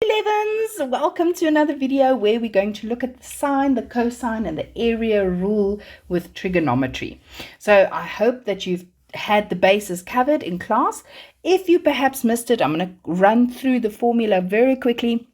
11s, welcome to another video where we're going to look at the sine, the cosine, and the area rule with trigonometry. So I hope that you've had the bases covered in class. If you perhaps missed it, I'm going to run through the formula very quickly.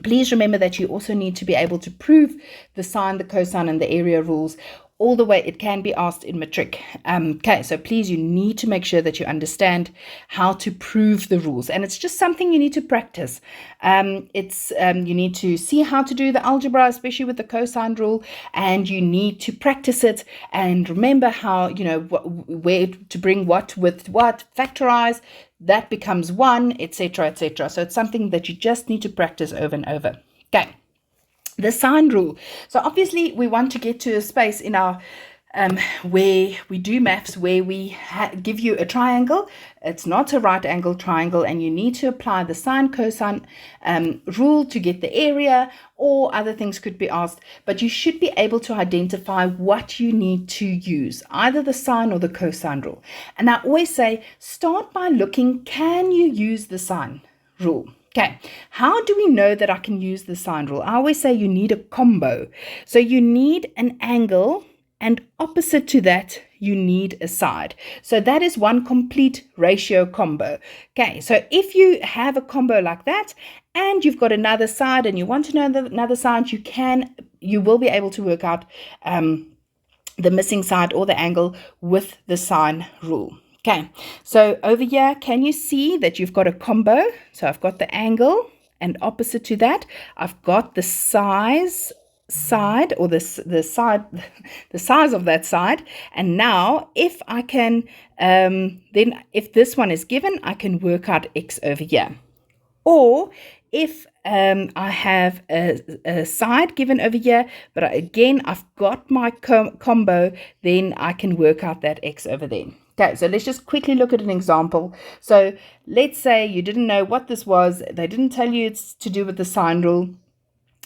Please remember that you also need to be able to prove the sine, the cosine, and the area rules all the way. It can be asked in matric. Okay, so please, you need to make sure that you understand how to prove the rules, and it's just something you need to practice. You need to see how to do the algebra, especially with the cosine rule, and you need to practice it and remember how, where to bring what with what, factorize, that becomes 1, etc., etc. So it's something that you just need to practice over and over. Okay. The sine rule. So obviously we want to get to a space in our where we do maths where we give you a triangle. It's not a right angle triangle, and you need to apply the sine cosine rule to get the area, or other things could be asked, but you should be able to identify what you need to use, either the sine or the cosine rule. And I always say, start by looking, can you use the sine rule? Okay, how do we know that I can use the sine rule? I always say you need a combo. So you need an angle, and opposite to that, you need a side. So that is one complete ratio combo. Okay, so if you have a combo like that, and you've got another side, and you want to know another side, you will be able to work out the missing side or the angle with the sine rule. Okay, so over here, can you see that you've got a combo? So I've got the angle, and opposite to that, I've got the side, or the size of that side. And now if I can, then if this one is given, I can work out x over here. Or if I have a side given over here, but again, I've got my combo, then I can work out that x over there. Okay, so let's just quickly look at an example. So let's say you didn't know what this was. They didn't tell you it's to do with the sine rule.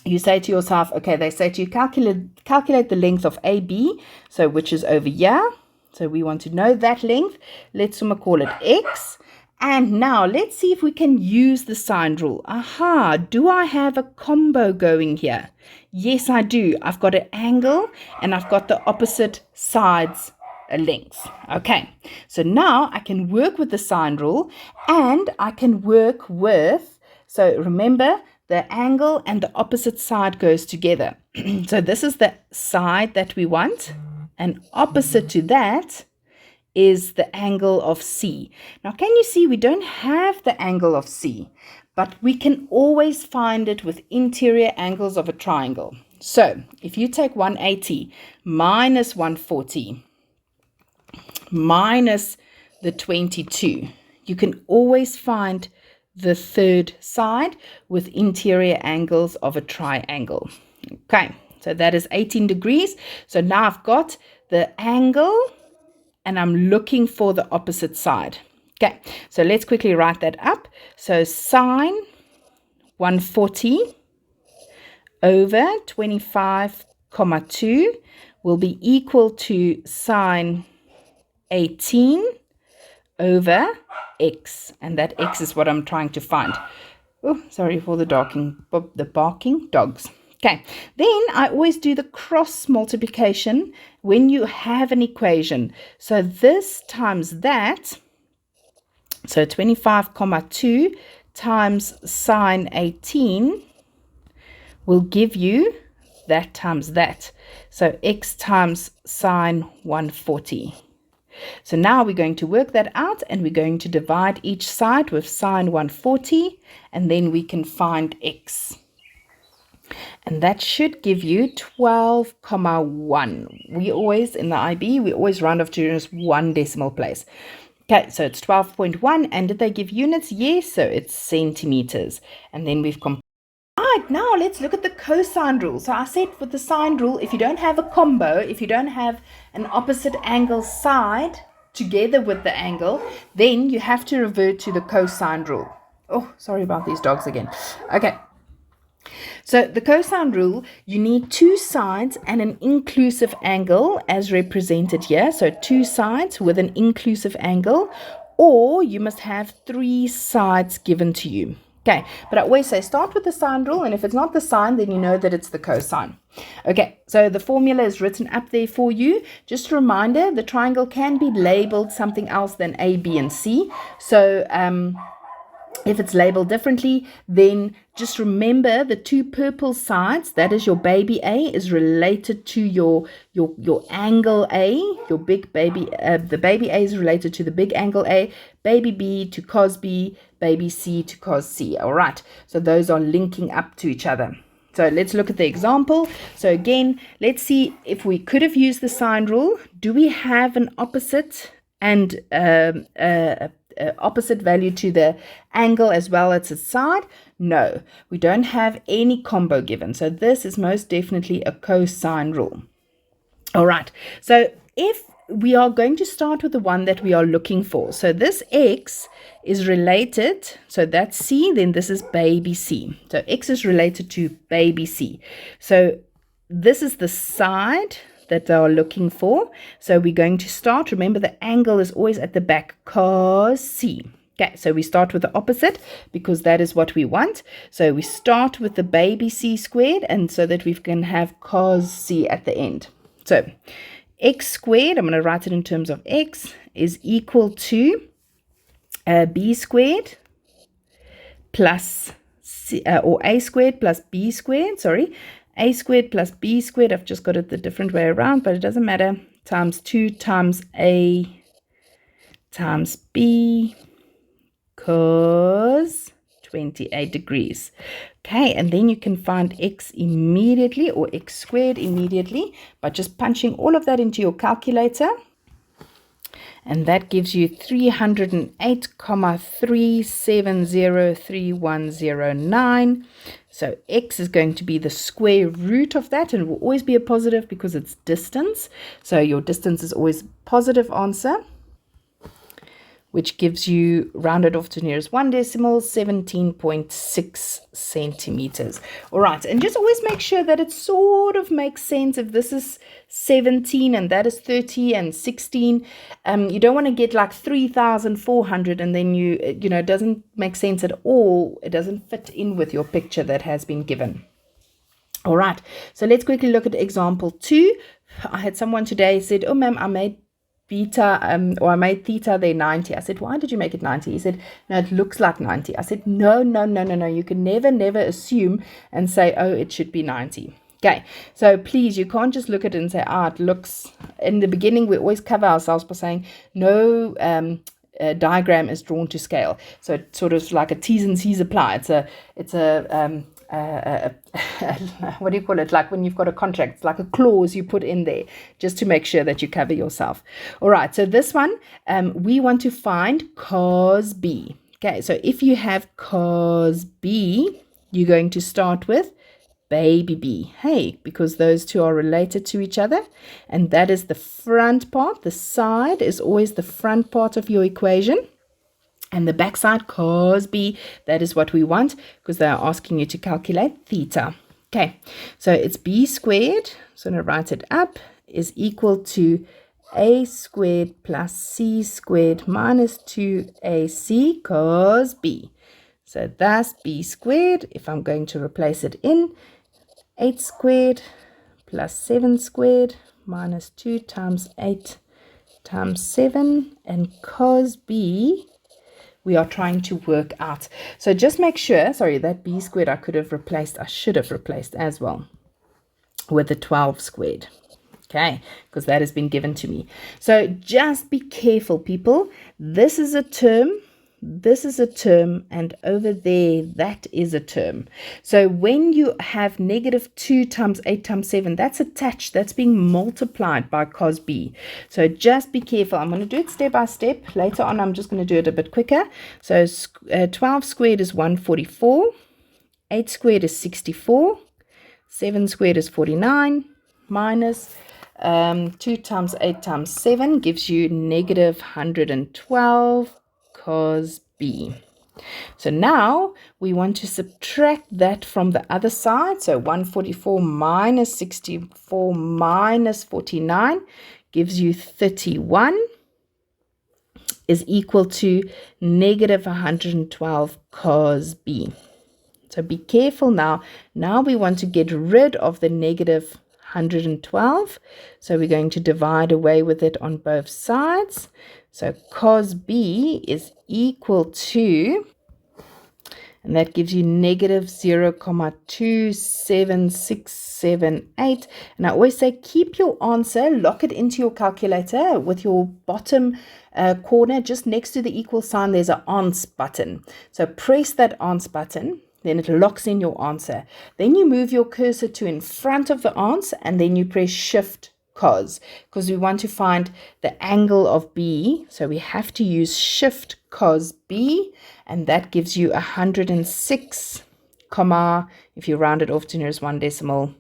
You say to yourself, okay, they say to you, calculate the length of AB, so which is over here. So we want to know that length. Let's call it x. And now let's see if we can use the sine rule. Aha, do I have a combo going here? Yes, I do. I've got an angle, and I've got the opposite sides lengths. Okay, so now I can work with the sine rule, and I can work with, so remember, the angle and the opposite side goes together. So this is the side that we want, and opposite to that is the angle of C. Now, can you see we don't have the angle of C, but we can always find it with interior angles of a triangle. So if you take 180 minus 140 minus the 22, you can always find the third side with interior angles of a triangle. Okay, so that is 18 degrees. So now I've got the angle, and I'm looking for the opposite side. Okay, so let's quickly write that up. So sine 140 over 25,2 will be equal to sine 18 over x, and that x is what I'm trying to find. Oh, sorry for the barking dogs. Okay, then I always do the cross multiplication when you have an equation. So this times that, so 25,2 times sine 18 will give you that times that. So x times sine 140. So now we're going to work that out, and we're going to divide each side with sine 140, and then we can find x. And that should give you 12,1. We always, in the IB, we always round off to just one decimal place. Okay, so it's 12.1, and did they give units? Yes, so it's centimeters. And then we've Right, now let's look at the cosine rule. So I said with the sine rule, if you don't have a combo, if you don't have an opposite angle side together with the angle, then you have to revert to the cosine rule. Oh, sorry about these dogs again. Okay. So the cosine rule, you need two sides and an inclusive angle as represented here. So two sides with an inclusive angle, or you must have three sides given to you. Okay, but I always say start with the sine rule, and if it's not the sine, then you know that it's the cosine. Okay, so the formula is written up there for you. Just a reminder, the triangle can be labeled something else than A, B, and C. So if it's labeled differently, then just remember the two purple sides, that is your baby A, is related to your angle A, your big baby, the baby A is related to the big angle A, baby B to cos B, baby C to cos C. All right, so those are linking up to each other. So let's look at the example. So again, let's see if we could have used the sine rule. Do we have an opposite and opposite value to the angle as well as its side? No, we don't have any combo given. So this is most definitely a cosine rule. All right, so if we are going to start with the one that we are looking for. So this x is related, so that's C, then this is baby C. So x is related to baby C. So this is the side that they are looking for. So we're going to start, remember the angle is always at the back, cos C. Okay, so we start with the opposite because that is what we want. So we start with the baby C squared, and so that we can have cos C at the end. So x squared, I'm going to write it in terms of x, is equal to b squared plus c, or a squared plus b squared, sorry, a squared plus b squared, I've just got it the different way around, but it doesn't matter, times 2 times a times b cos 28 degrees. Okay, and then you can find x immediately, or x squared immediately, by just punching all of that into your calculator. And that gives you 308,3703109. So x is going to be the square root of that, and it will always be a positive because it's distance. So your distance is always positive answer, which gives you, rounded off to nearest one decimal, 17.6 centimeters. All right, and just always make sure that it sort of makes sense. If this is 17 and that is 30 and 16, you don't want to get like 3,400 and then you know, it doesn't make sense at all. It doesn't fit in with your picture that has been given. All right, so let's quickly look at example 2. I had someone today said, oh ma'am, I made beta or I made theta there 90. I said, why did you make it 90? He said, no, it looks like 90. I said, no, you can never assume and say, oh, it should be 90. Okay, so please, you can't just look at it and say, it looks, in the beginning we always cover ourselves by saying no diagram is drawn to scale. So it's sort of like a T's and C's apply. It's a what do you call it? Like when you've got a contract, it's like a clause you put in there just to make sure that you cover yourself. All right, so this one, we want to find cos B. Okay, so if you have cos B, you're going to start with baby B. Hey, because those two are related to each other, and that is the front part. The side is always the front part of your equation. And the backside, cos B, that is what we want because they are asking you to calculate theta. Okay, so it's b squared, so I'm going to write it up, is equal to a squared plus c squared minus 2ac cos B. So that's b squared. If I'm going to replace it in, 8 squared plus 7 squared minus 2 times 8 times 7, and cos B we are trying to work out. So just make sure, sorry, that b squared I should have replaced as well with the 12 squared. Okay, because that has been given to me. So just be careful, people. This is a term, and over there, that is a term. So when you have negative 2 times 8 times 7, that's attached, that's being multiplied by cos B. So just be careful. I'm going to do it step by step. Later on, I'm just going to do it a bit quicker. So 12 squared is 144, 8 squared is 64, 7 squared is 49, minus 2 times 8 times 7 gives you negative 112 cos B. So now we want to subtract that from the other side. So 144 minus 64 minus 49 gives you 31 is equal to negative 112 cos B. So be careful now. Now we want to get rid of the negative 112. So we're going to divide away with it on both sides. So cos B is equal to, and that gives you negative 0,27678. And I always say keep your answer, lock it into your calculator with your bottom corner just next to the equal sign. There's an ans button. So press that ans button. Then it locks in your answer. Then you move your cursor to in front of the ans, and then you press shift cos, because we want to find the angle of B. So we have to use shift cos B, and that gives you 106, if you round it off to nearest one decimal,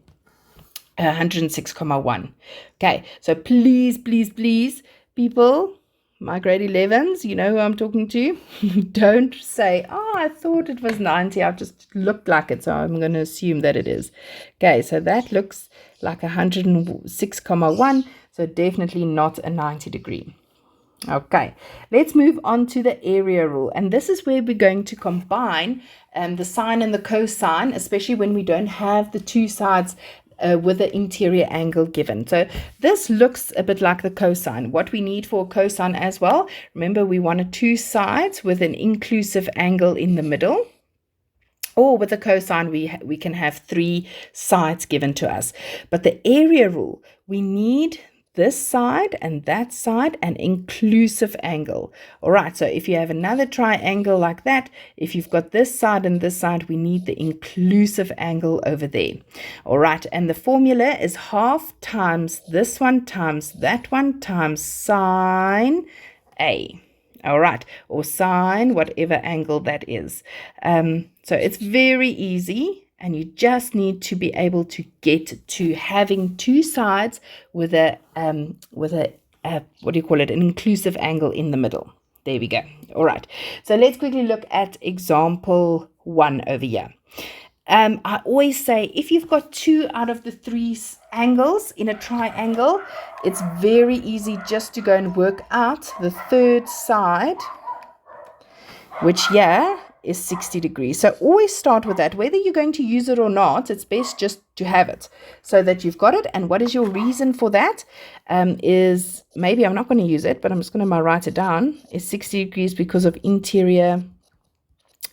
106,1. Okay, so please, please, please, people, my grade 11s, you know who I'm talking to. Don't say, oh, I thought it was 90. I've just looked like it, so I'm going to assume that it is. Okay, so that looks like 106,1. So definitely not a 90 degree. Okay, let's move on to the area rule. And this is where we're going to combine the sine and the cosine, especially when we don't have the two sides with the interior angle given. So this looks a bit like the cosine. What we need for cosine as well, remember we wanted two sides with an inclusive angle in the middle. Or with the cosine, we can have three sides given to us. But the area rule, we need this side and that side, an inclusive angle. All right, so if you have another triangle like that, if you've got this side and this side, we need the inclusive angle over there. All right, and the formula is half times this one times that one times sine A. All right, or sine whatever angle that is. So it's very easy. And you just need to be able to get to having two sides with a what do you call it, an inclusive angle in the middle. There we go. All right. So let's quickly look at example 1 over here. I always say if you've got 2 out of the 3 angles in a triangle, it's very easy just to go and work out the third side, which here is 60 degrees. So always start with that. Whether you're going to use it or not, it's best just to have it so that you've got it. And what is your reason for that? Is maybe I'm not going to use it, but I'm just going to write it down, is 60 degrees because of interior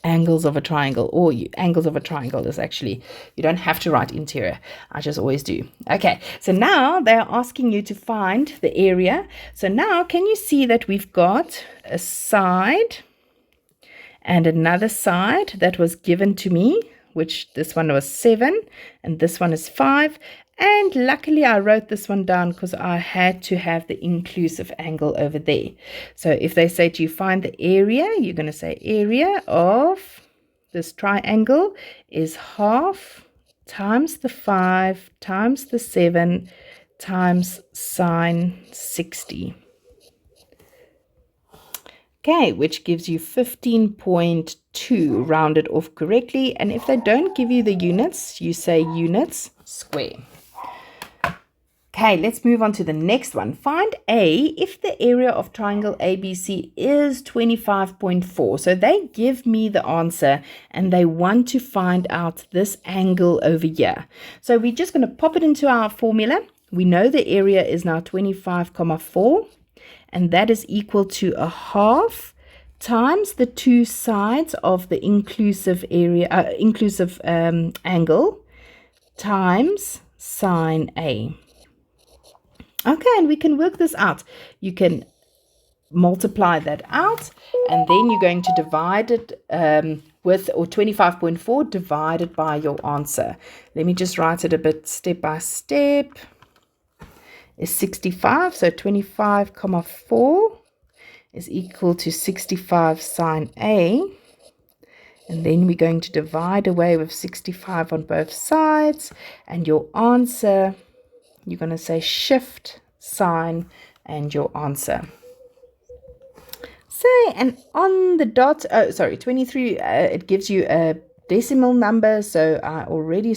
angles of a triangle, or angles of a triangle is actually, you don't have to write interior. I just always do. Okay, so now they're asking you to find the area. So now can you see that we've got a side and another side that was given to me, which this one was 7 and this one is 5. And luckily I wrote this one down because I had to have the inclusive angle over there. So if they say to you, find the area, you're going to say area of this triangle is half times the 5 times the 7 times sine 60. Okay, which gives you 15.2 rounded off correctly. And if they don't give you the units, you say units square. Okay, let's move on to the next one. Find A if the area of triangle ABC is 25.4. So they give me the answer and they want to find out this angle over here. So we're just going to pop it into our formula. We know the area is now 25,4. And that is equal to a half times the two sides of the inclusive area, angle times sine A. Okay, and we can work this out. You can multiply that out, and then you're going to divide it with, or 25.4 divided by your answer. Let me just write it a bit step by step. Is 65, so 25,4 is equal to 65 sine A, and then we're going to divide away with 65 on both sides, and your answer, you're going to say shift sine and your answer. So, and on the dot, 23, it gives you a decimal number, so I already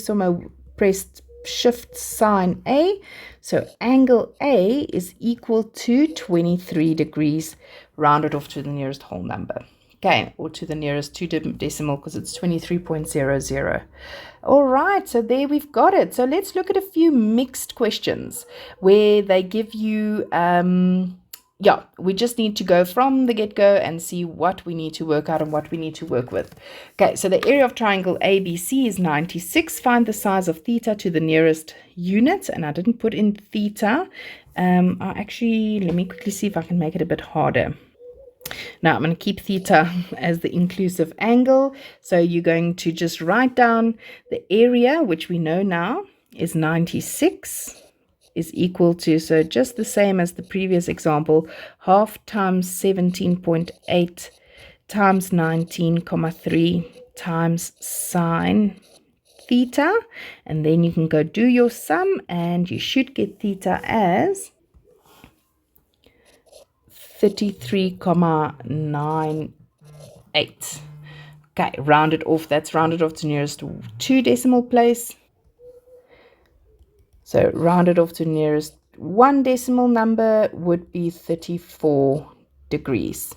pressed shift sine A, so angle A is equal to 23 degrees, rounded off to the nearest whole number. Okay, or to the nearest 2 decimal, because it's 23.00. All right, so there we've got it. So let's look at a few mixed questions where they give you, we just need to go from the get-go and see what we need to work out and what we need to work with. Okay, so the area of triangle ABC is 96. Find the size of theta to the nearest unit. And I didn't put in theta. Let me quickly see if I can make it a bit harder. Now I'm going to keep theta as the inclusive angle. So you're going to just write down the area, which we know now is 96, is equal to, so just the same as the previous example, half times 17.8 times 19,3 times sine theta. And then you can go do your sum and you should get theta as 33,98. Okay, round it off. That's rounded off to nearest 2 decimal place. So rounded off to nearest 1 decimal number would be 34 degrees.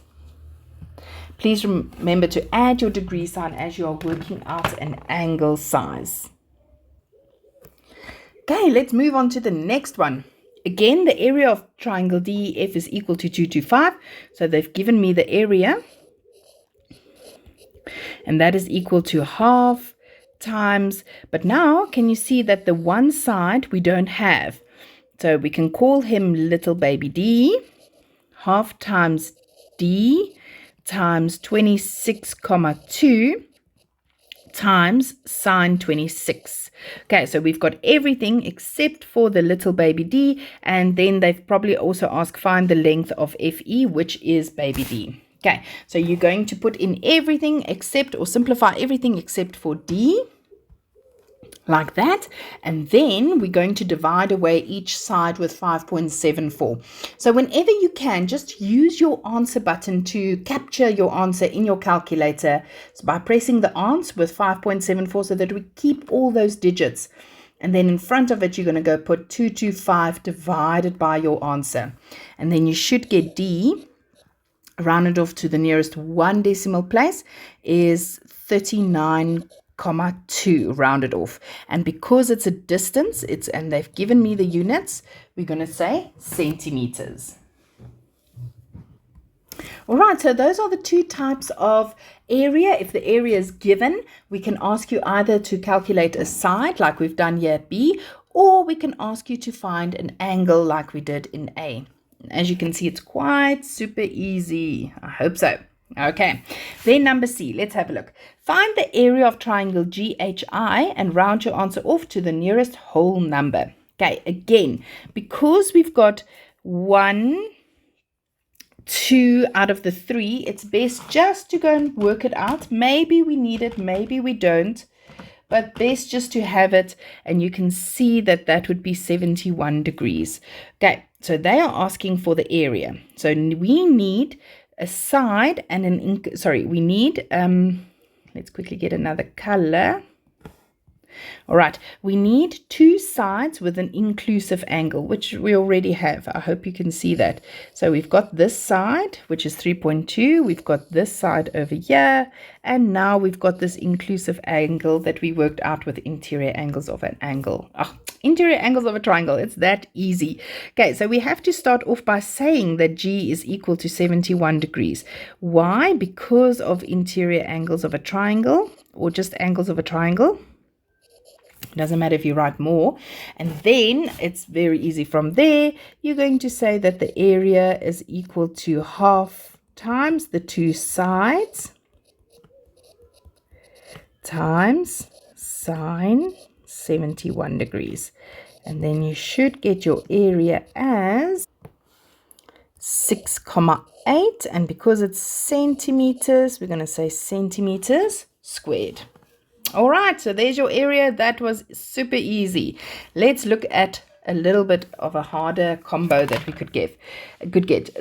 Please remember to add your degree sign as you are working out an angle size. Okay, let's move on to the next one. Again, the area of triangle DEF is equal to 225. So they've given me the area. And that is equal to half times. But now, can you see that the one side we don't have? So we can call him little baby d. Half times d times 26,2 times sine 26. Okay, so we've got everything except for the little baby d, and then they've probably also asked find the length of FE, which is baby d. Okay, so you're going to put in everything except, or simplify everything except for d, like that, and then we're going to divide away each side with 5.74. So whenever you can, just use your answer button to capture your answer in your calculator, so by pressing the answer with 5.74, so that we keep all those digits, and then in front of it you're going to go put 225 divided by your answer, and then you should get d rounded off to the nearest 1 decimal place is 39,2 rounded off. And because it's a distance, and they've given me the units, we're going to say centimeters. All right, so those are the two types of area. If the area is given, we can ask you either to calculate a side like we've done here at B, or we can ask you to find an angle like we did in A. As you can see, it's quite super easy. I hope so. Okay, then number C, let's have a look. Find the area of triangle GHI and round your answer off to the nearest whole number. Okay, again, because we've got 1, 2 out of the 3, it's best just to go and work it out. Maybe we need it, maybe we don't, but best just to have it, and you can see that that would be 71 degrees. Okay, so they are asking for the area. So we need a side and let's quickly get another color. All right, we need 2 sides with an inclusive angle, which we already have. I hope you can see that. So we've got this side, which is 3.2. We've got this side over here. And now we've got this inclusive angle that we worked out with interior angles of an angle. Interior angles of a triangle. It's that easy. Okay, so we have to start off by saying that G is equal to 71 degrees. Why? Because of interior angles of a triangle, or just angles of a triangle. Doesn't matter if you write more. And then it's very easy from there. You're going to say that the area is equal to half times the 2 sides times sine 71 degrees. And then you should get your area as 6,8. And because it's centimeters, we're going to say centimeters squared. All right, so there's your area. That was super easy. Let's look at a little bit of a harder combo that we could get.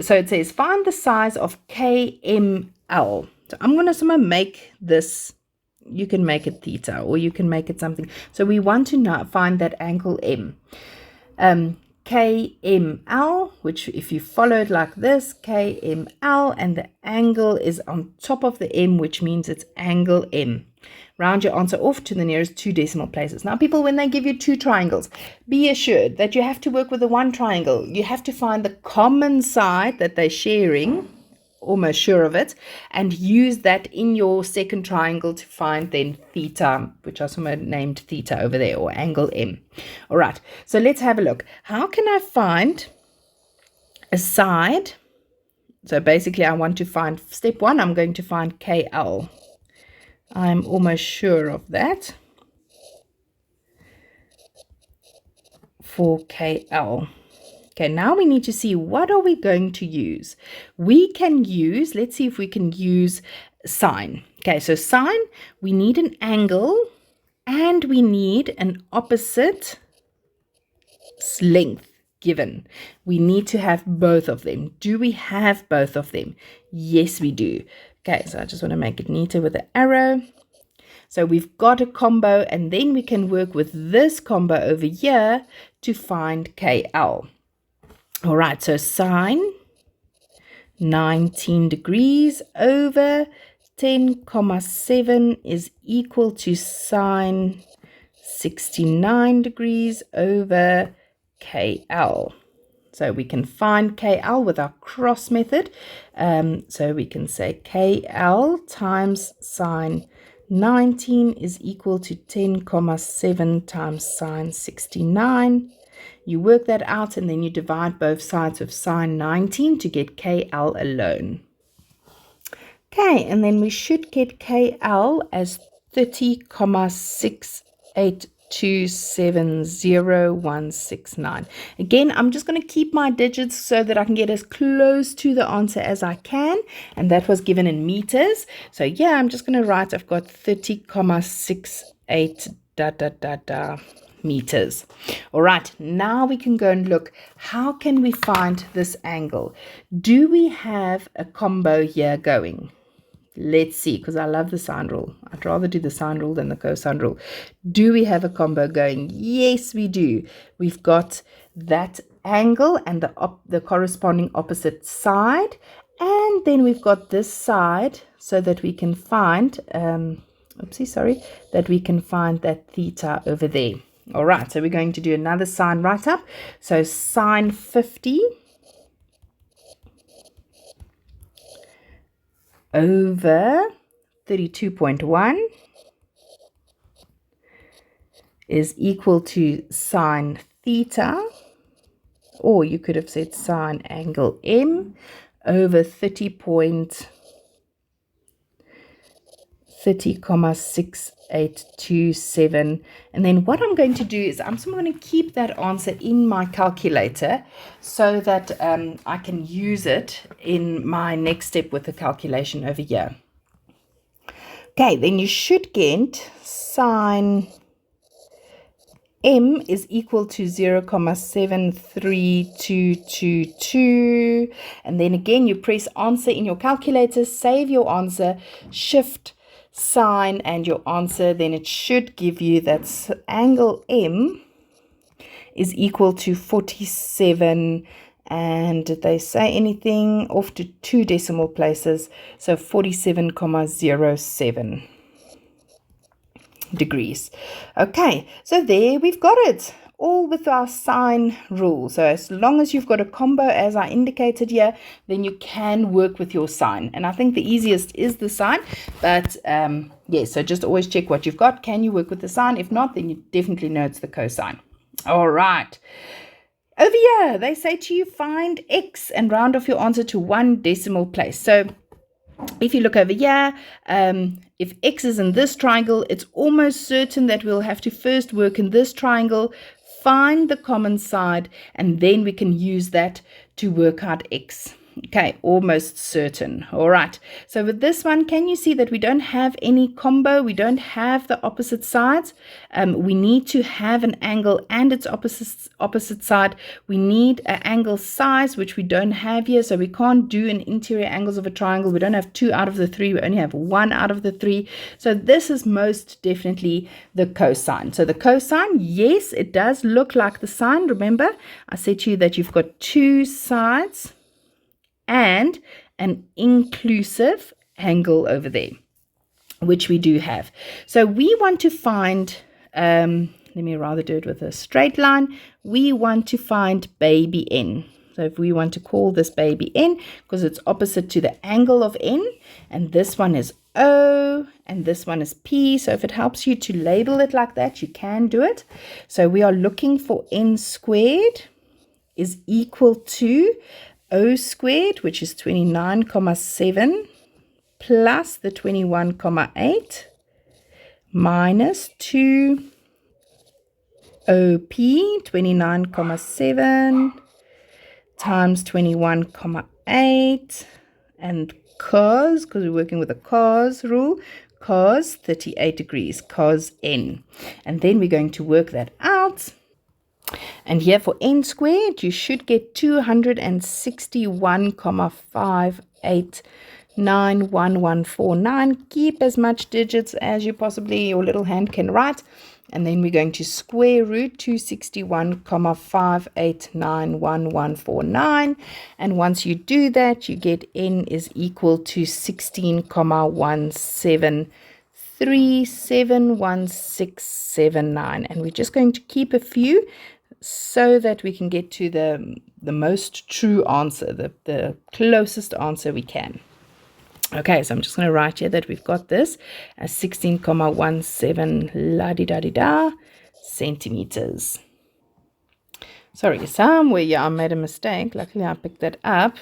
So it says, find the size of KML. So I'm going to make this, you can make it theta, or you can make it something. So we want to now find that angle M. KML, which if you follow it like this, KML, and the angle is on top of the M, which means it's angle M. Round your answer off to the nearest 2 decimal places. Now, people, when they give you 2 triangles, be assured that you have to work with the one triangle. You have to find the common side that they're sharing, almost sure of it, and use that in your second triangle to find then theta, which I also named theta over there, or angle M. All right, so let's have a look. How can I find a side? So basically, I want to find, step 1, I'm going to find KL. I'm almost sure of that for KL. Okay, now we need to see what are we going to use. We can use, let's see if we can use sine. Okay, so sine, we need an angle and we need an opposite length given. We need to have both of them. Do we have both of them? Yes, we do. Okay, so I just want to make it neater with the arrow. So we've got a combo, and then we can work with this combo over here to find KL. All right, so sine 19 degrees over 10,7 is equal to sine 69 degrees over KL. So we can find KL with our cross method. So we can say KL times sine 19 is equal to 10,7 times sine 69. You work that out and then you divide both sides of sine 19 to get KL alone. Okay, and then we should get KL as 30,68270,169. Again, I'm just going to keep my digits so that I can get as close to the answer as I can, and that was given in meters. So yeah, I'm just going to write, I've got 30,68 meters. All right, now we can go and look, how can we find this angle? Do we have a combo here going? Let's see, because I love the sine rule. I'd rather do the sine rule than the cosine rule. Do we have a combo going? Yes, we do. We've got that angle and the corresponding opposite side. And then we've got this side so that we can find, that we can find that theta over there. All right, so we're going to do another sine right up. So sine 50 over 32.1 is equal to sine theta, or you could have said sine angle M over 30,6827. And then what I'm going to do is I'm going to keep that answer in my calculator so that I can use it in my next step with the calculation over here. Okay, then you should get sine M is equal to 0,73222. And then again, you press answer in your calculator, save your answer, shift sine and your answer, then it should give you that angle M is equal to 47, and did they say anything off to 2 decimal places, so 47,07 degrees. Okay, so there we've got it, all with our sine rule. So as long as you've got a combo as I indicated here, then you can work with your sine. And I think the easiest is the sine, but yeah, so just always check what you've got. Can you work with the sine? If not, then you definitely know it's the cosine. All right. Over here, they say to you, find x and round off your answer to 1 decimal place. So if you look over here, if x is in this triangle, it's almost certain that we'll have to first work in this triangle, find the common side, and then we can use that to work out x. Okay, almost certain. All right. So with this one, can you see that we don't have any combo? We don't have the opposite sides. We need to have an angle and its opposite side. We need an angle size, which we don't have here. So we can't do an interior angles of a triangle. We don't have 2 out of the 3. We only have 1 out of the 3. So this is most definitely the cosine. So the cosine, yes, it does look like the sine. Remember, I said to you that you've got 2 sides and an inclusive angle over there, which we do have. So we want to find, let me rather do it with a straight line. We want to find baby n. So if we want to call this baby n, because it's opposite to the angle of n, and this one is O, and this one is P. So if it helps you to label it like that, you can do it. So we are looking for n squared is equal to O squared, which is 29,7 plus the 21,8 minus 2 OP, 29,7 times 21,8, and cos, because we're working with a cos rule, cos 38 degrees, cos n. And then we're going to work that out. And here for n squared, you should get 261,589,1149. Keep as much digits as you possibly, your little hand can write. And then we're going to square root 261,589,1149. And once you do that, you get n is equal to 16,173,71679. And we're just going to keep a few so that we can get to the most true answer, the closest answer we can. Okay, so I'm just going to write here that we've got this as 16,17 la-di-da-di-da centimeters. Sorry, somewhere I made a mistake. Luckily, I picked that up.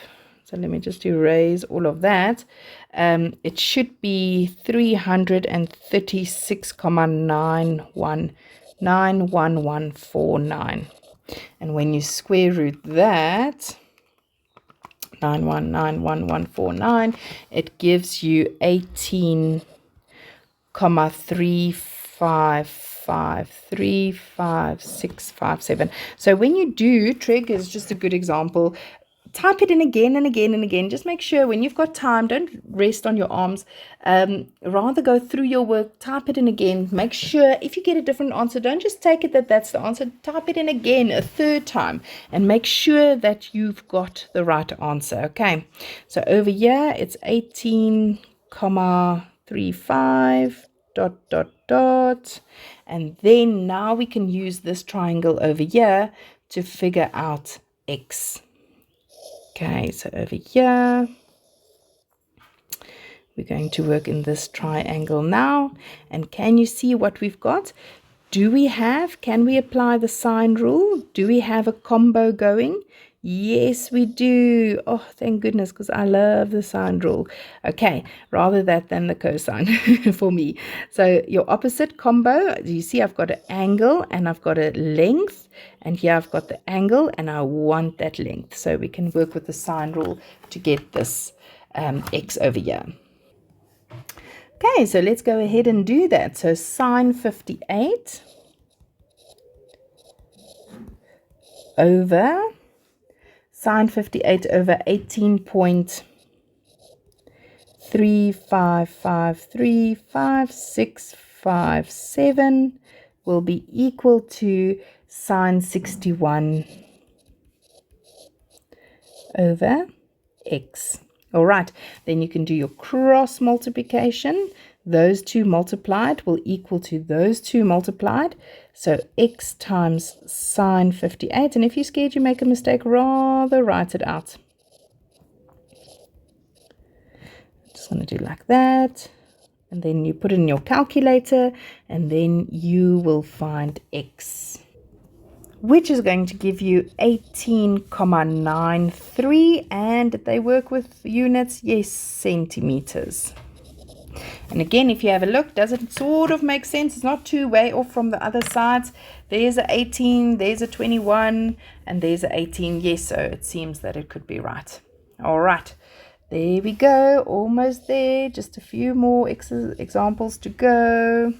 So let me just erase all of that. It should be 336,919,1149. And when you square root that, 9191149, it gives you 18,355,35657. So when you do, trig is just a good example. Type it in again and again and again. Just make sure when you've got time, don't rest on your arms. Rather go through your work, type it in again. Make sure if you get a different answer, don't just take it that that's the answer. Type it in again a third time and make sure that you've got the right answer. Okay, so over here it's 18,35 ... And then now we can use this triangle over here to figure out x. Okay, so over here, we're going to work in this triangle now. And can you see what we've got? Can we apply the sine rule? Do we have a combo going? Yes, we do. Oh, thank goodness, because I love the sine rule. Okay, rather that than the cosine for me. So your opposite combo, you see I've got an angle and I've got a length. And here I've got the angle and I want that length. So we can work with the sine rule to get this x over here. Okay, so let's go ahead and do that. So sine 58 over sine 58 over 18.3553557 will be equal to sine 61 over x. All right, then you can do your cross multiplication. Those two multiplied will equal to those two multiplied. So x times sine 58. And if you're scared you make a mistake, rather write it out. Just going to do like that. And then you put it in your calculator and then you will find x, which is going to give you 18,93, and they work with units, yes, centimeters. And again, if you have a look, does it sort of make sense? It's not too way off from the other sides. There's a 18, there's a 21, and there's a 18. Yes, so it seems that it could be right. All right, there we go, almost there. Just a few more examples to go.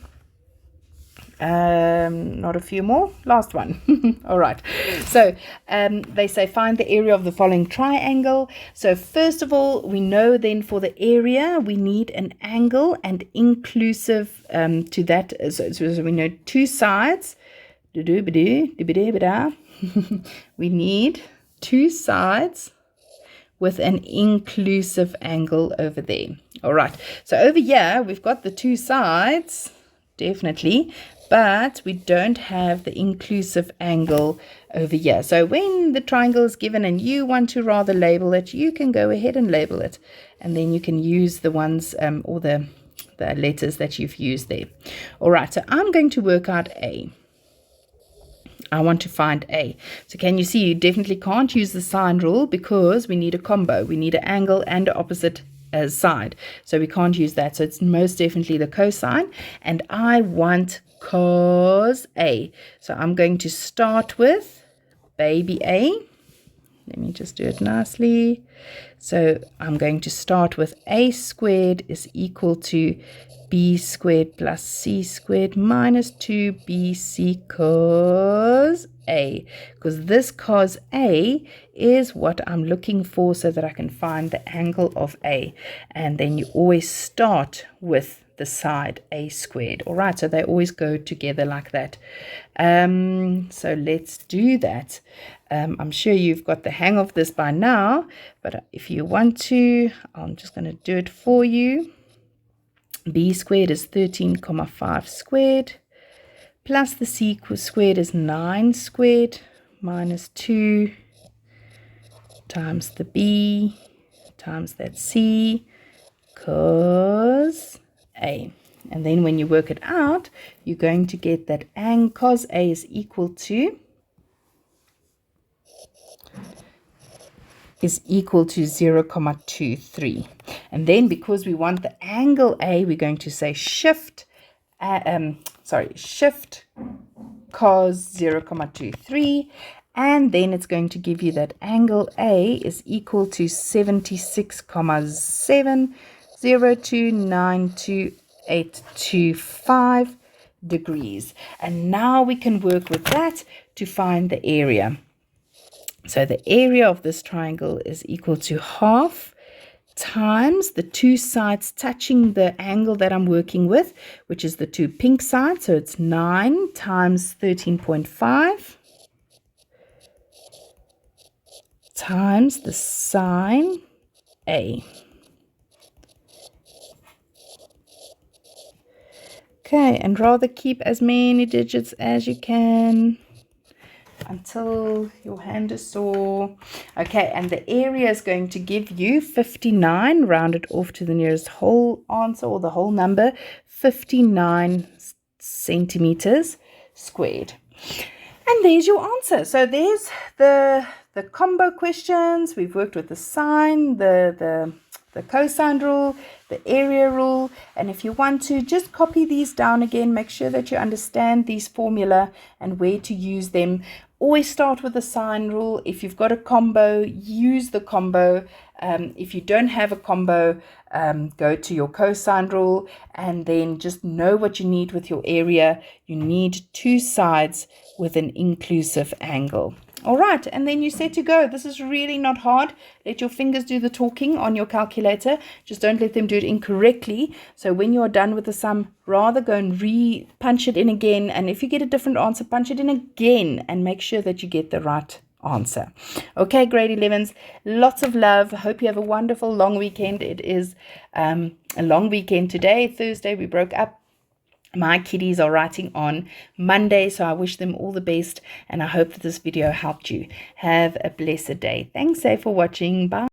Not a few more, last one. All right, so they say find the area of the following triangle. So first of all, we know then for the area we need an angle and inclusive to that, so we know two sides. We need two sides with an inclusive angle over there. All right, so over here we've got the two sides, definitely, but we don't have the inclusive angle over here. So when the triangle is given and you want to rather label it, you can go ahead and label it, and then you can use the ones or the letters that you've used there. All right, so I'm going to work out A. I want to find A. So can you see you definitely can't use the sine rule because we need a combo. We need an angle and an opposite side. So we can't use that. So it's most definitely the cosine. And I want cos A. So I'm going to start with baby A. Let me just do it nicely. So I'm going to start with A squared is equal to B squared plus C squared minus 2BC cos A, because this cos A is what I'm looking for so that I can find the angle of A. And then you always start with the side A squared. All right, so they always go together like that. So let's do that. I'm sure you've got the hang of this by now, but if you want to, I'm just going to do it for you. B squared is 13,5 squared, plus the C squared is 9 squared, minus 2 times the B times that C, cos A. And then when you work it out, you're going to get that cos A is equal to 0.23. And then because we want the angle A, we're going to say shift cos 0.23, and then it's going to give you that angle A is equal to 76,702,92825 degrees. And now we can work with that to find the area. So the area of this triangle is equal to half times the two sides touching the angle that I'm working with, which is the two pink sides. So it's 9 times 13.5 times the sine A. Okay, and rather keep as many digits as you can until your hand is sore. Okay, and the area is going to give you 59, rounded off to the nearest whole answer or the whole number, 59 centimeters squared. And there's your answer. So there's the combo questions. We've worked with the sine, the cosine rule, the area rule, and if you want to, just copy these down again. Make sure that you understand these formula and where to use them. Always start with the sine rule. If you've got a combo, use the combo. If you don't have a combo, go to your cosine rule, and then just know what you need with your area. You need two sides with an inclusive angle. All right, and then you're set to go. This is really not hard. Let your fingers do the talking on your calculator. Just don't let them do it incorrectly. So when you are done with the sum, rather go and punch it in again. And if you get a different answer, punch it in again and make sure that you get the right answer. Okay, grade 11s, lots of love. Hope you have a wonderful long weekend. It is a long weekend today. Thursday, we broke up. My kiddies are writing on Monday, so I wish them all the best, and I hope that this video helped you. Have a blessed day. Thanks, for watching. Bye.